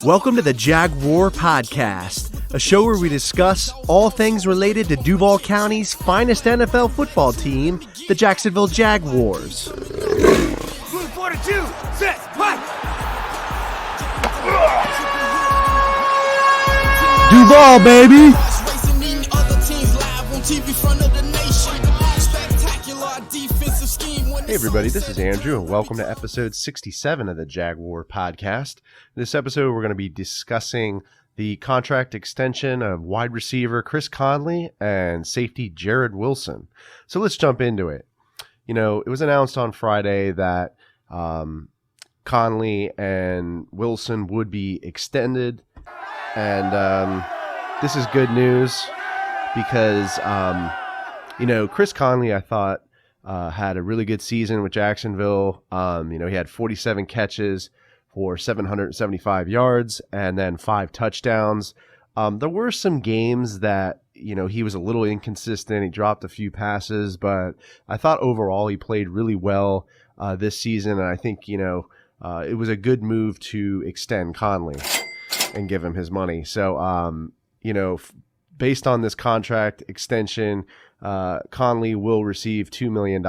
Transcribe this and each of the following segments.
Welcome to the Jaguar Podcast, a show where we discuss all things related to Duval County's finest NFL football team, the Jacksonville Jaguars. Move 42, set, fight! Duval, baby! Hey everybody, this is Andrew, and welcome to episode 67 of the Jaguar Podcast. In this episode, we're going to be discussing the contract extension of wide receiver Chris Conley and safety Jarrod Wilson. So let's jump into it. You know, it was announced on Friday that Conley and Wilson would be extended, and this is good news because, Chris Conley, I thought, had a really good season with Jacksonville. He had 47 catches for 775 yards and then 5 touchdowns. There were some games that, he was a little inconsistent. He dropped a few passes, but I thought overall he played really well this season. And I think, it was a good move to extend Conley and give him his money. So, based on this contract extension, Conley will receive $2 million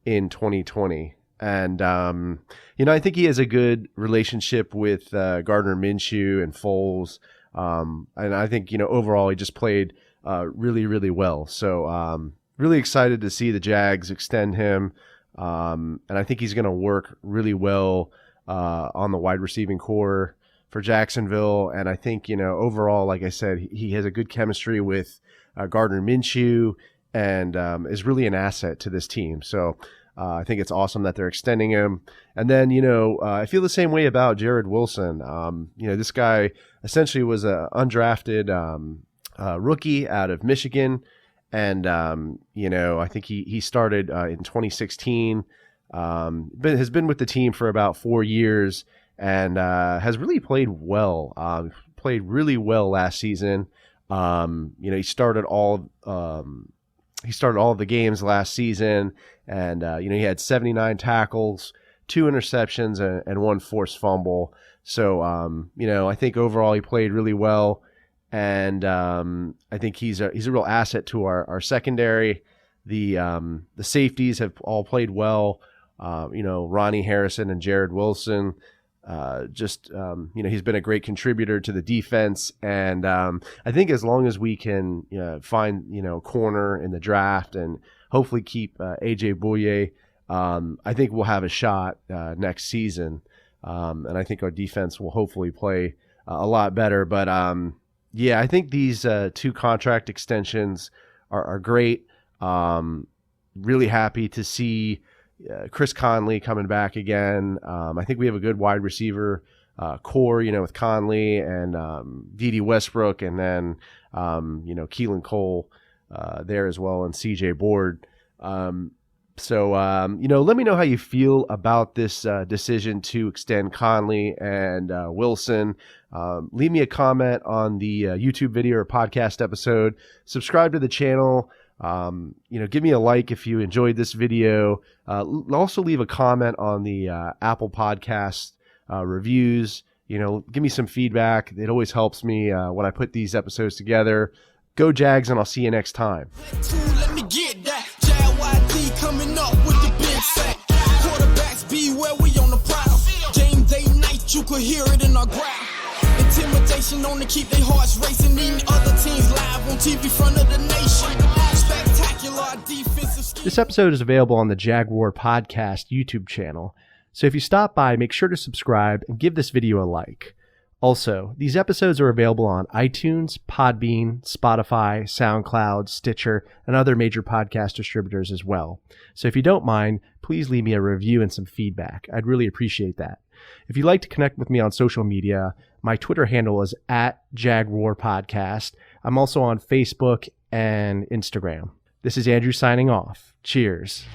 in 2020. And, I think he has a good relationship with Gardner Minshew and Foles. And I think, overall he just played really, really well. So really excited to see the Jags extend him. And I think he's going to work really well on the wide receiving core for Jacksonville. And I think, overall, like I said, he has a good chemistry with Gardner Minshew and is really an asset to this team. So I think it's awesome that they're extending him. And then, I feel the same way about Jarrod Wilson. This guy essentially was an undrafted rookie out of Michigan. And, I think he started in 2016, but has been with the team for about 4 yeof and has really played well. Played really well last season. He started all of the games last season, and he had 79 tackles, 2 interceptions, and 1 forced fumble. So I think overall he played really well, and I think he's a real asset to our secondary. The safeties have all played well. Ronnie Harrison and Jarrod Wilson. He's been a great contributor to the defense, and I think as long as we can find corner in the draft and hopefully keep AJ Bouye, I think we'll have a shot next season, and I think our defense will hopefully play a lot better. But I think these 2 contract extensions are great. Really happy to see Chris Conley coming back again. I think we have a good wide receiver core, with Conley and D.D. Westbrook, and then, Keelan Cole there as well, and C.J. Board. Let me know how you feel about this decision to extend Conley and Wilson. Leave me a comment on the YouTube video or podcast episode. Subscribe to the channel. Give me a like if you enjoyed this video. Also leave a comment on the Apple Podcast reviews. Give me some feedback. It always helps me when I put these episodes together. Go Jags, and I'll see you next time. Let me get that. JYD coming up with the big sack. Quarterbacks beware, we on the prowl. Game day night, you could hear it in our growl. Intimidation on to keep their hearts racing. Eating other teams live on TV front of the nation. Spectacular defensive scheme. This episode is available on the Jaguar Podcast YouTube channel. So if you stop by, make sure to subscribe and give this video a like. Also, these episodes are available on iTunes, Podbean, Spotify, SoundCloud, Stitcher, and other major podcast distributors as well. So if you don't mind, please leave me a review and some feedback. I'd really appreciate that. If you'd like to connect with me on social media, my Twitter handle is @JagwarPodcast. I'm also on Facebook and Instagram. This is Andrew signing off. Cheers.